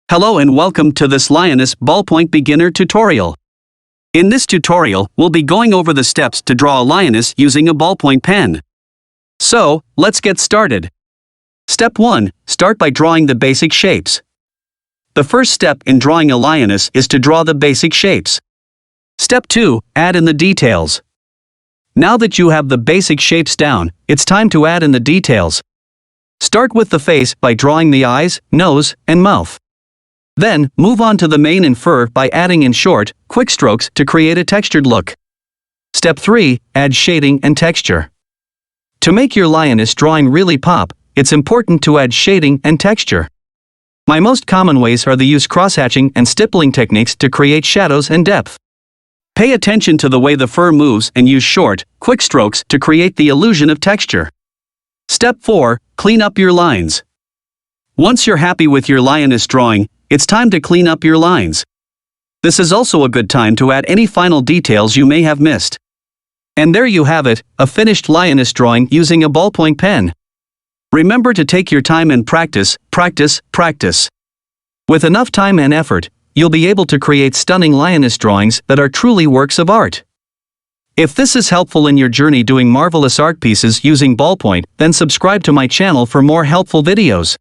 Hello and welcome to this Lioness Ballpoint Beginner tutorial. In this tutorial, we'll be going over the steps to draw a lioness using a ballpoint pen. So, let's get started. Step 1. Start by drawing the basic shapes. The first step in drawing a lioness is to draw the basic shapes. Step 2. Add in the details. Now that you have the basic shapes down, it's time to add in the details. Start with the face by drawing the eyes, nose, and mouth. Then, move on to the mane and fur by adding in short, quick strokes to create a textured look. Step 3. Add shading and texture. To make your lioness drawing really pop, it's important to add shading and texture. My most common ways are the use crosshatching and stippling techniques to create shadows and depth. Pay attention to the way the fur moves and use short, quick strokes to create the illusion of texture. Step 4. Clean up your lines. Once you're happy with your lioness drawing, it's time to clean up your lines. This is also a good time to add any final details you may have missed. And there you have it, a finished lioness drawing using a ballpoint pen. Remember to take your time and practice, practice, practice. With enough time and effort, you'll be able to create stunning lioness drawings that are truly works of art. If this is helpful in your journey doing marvelous art pieces using ballpoint, then subscribe to my channel for more helpful videos.